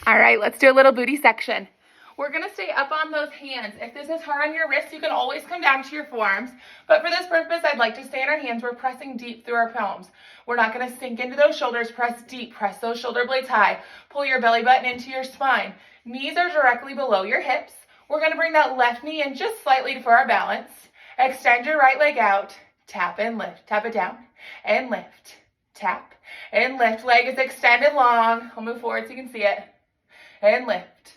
All right, let's do a little booty section. We're gonna stay up on those hands. If this is hard on your wrists, you can always come down to your forearms. But for this purpose, I'd like to stay on our hands. We're pressing deep through our palms. We're not gonna sink into those shoulders. Press deep, press those shoulder blades high. Pull your belly button into your spine. Knees are directly below your hips. We're gonna bring that left knee in just slightly for our balance. Extend your right leg out. Tap and lift. Tap it down and lift. Tap and lift. Leg is extended long. I'll move forward so you can see it. And lift.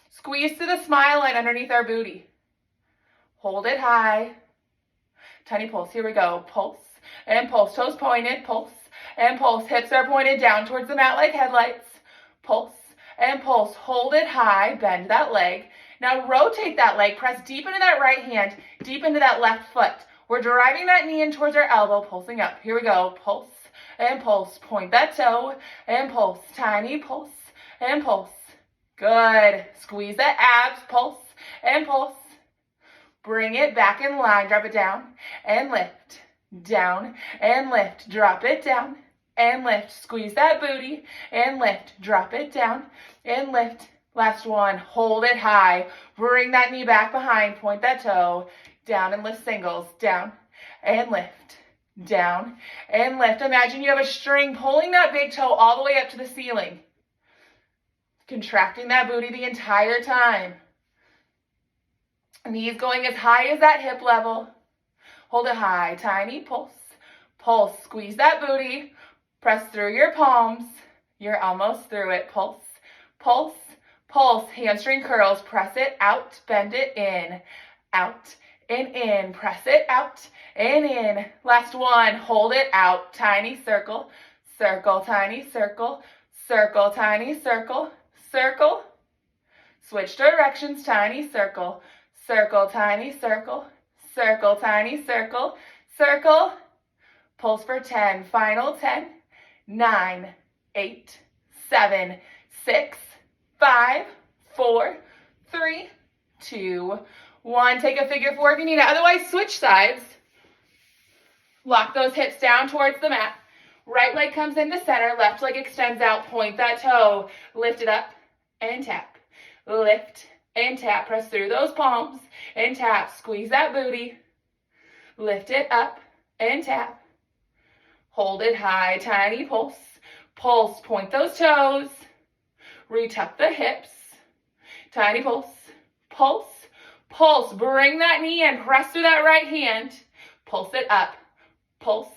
Squeeze to the smile line underneath our booty. Hold it high. Tiny pulse. Here we go. Pulse and pulse. Toes pointed. Pulse and pulse. Hips are pointed down towards the mat like headlights. Pulse and pulse. Hold it high. Bend that leg. Now rotate that leg. Press deep into that right hand. Deep into that left foot. We're driving that knee in towards our elbow. Pulsing up. Here we go. Pulse and pulse. Point that toe and pulse. Tiny pulse and pulse. Good. Squeeze the abs, pulse, and pulse. Bring it back in line. Drop it down and lift. Down and lift. Drop it down and lift. Squeeze that booty and lift. Drop it down and lift. Last one. Hold it high. Bring that knee back behind. Point that toe. Down and lift singles. Down and lift. Down and lift. Imagine you have a string pulling that big toe all the way up to the ceiling. Contracting that booty the entire time. Knees going as high as that hip level. Hold it high. Tiny pulse. Pulse. Squeeze that booty. Press through your palms. You're almost through it. Pulse. Pulse. Pulse. Hamstring curls. Press it out. Bend it in. Out and in. Press it out and in. Last one. Hold it out. Tiny circle. Circle. Tiny circle. Circle. Tiny circle. Circle, switch directions, tiny circle, circle, tiny circle, circle, tiny circle, circle, pulse for 10, final 10, 9, 8, 7, 6, 5, 4, 3, 2, 1. Take a figure four if you need it. Otherwise, switch sides. Lock those hips down towards the mat. Right leg comes into center, left leg extends out, point that toe, lift it up. And tap, lift and tap, press through those palms and tap, squeeze that booty, lift it up and tap, hold it high, tiny pulse, pulse, point those toes, retuck the hips, tiny pulse, pulse, pulse, bring that knee in, press through that right hand, pulse it up, pulse,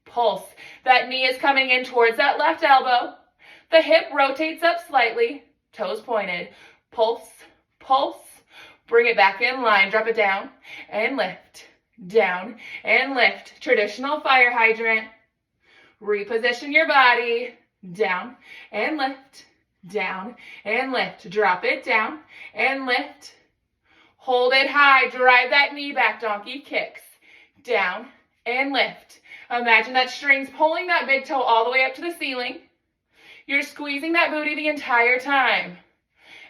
pulse, that knee is coming in towards that left elbow, the hip rotates up slightly, toes pointed, pulse, pulse, bring it back in line, drop it down and lift, down and lift. Traditional fire hydrant. Reposition your body, down and lift, down and lift. Drop it down and lift. Hold it high, drive that knee back, donkey kicks, down and lift. Imagine that string's pulling that big toe all the way up to the ceiling. You're squeezing that booty the entire time.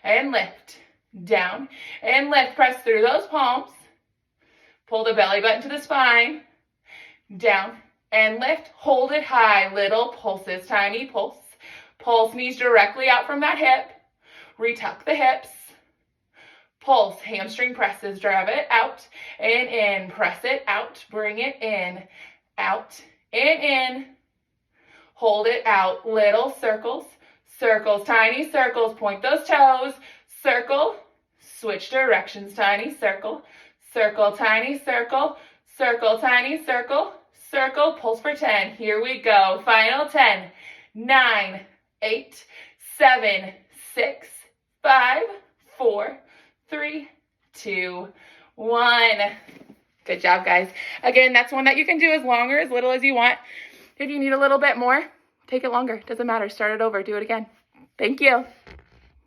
And lift. Down and lift. Press through those palms. Pull the belly button to the spine. Down and lift. Hold it high. Little pulses. Tiny pulse. Pulse knees directly out from that hip. Retuck the hips. Pulse. Hamstring presses. Drive it out and in. Press it out. Bring it in. Out and in. Hold it out, little circles, circles, tiny circles, point those toes, circle, switch directions, tiny circle, circle, tiny circle, circle, tiny circle, circle, pulse for 10. Here we go, final 10, 9, 8, 7, 6, 5, 4, 3, 2, 1. Good job, guys. Again, that's one that you can do as long or as little as you want. If you need a little bit more, take it longer. Doesn't matter. Start it over. Do it again. Thank you.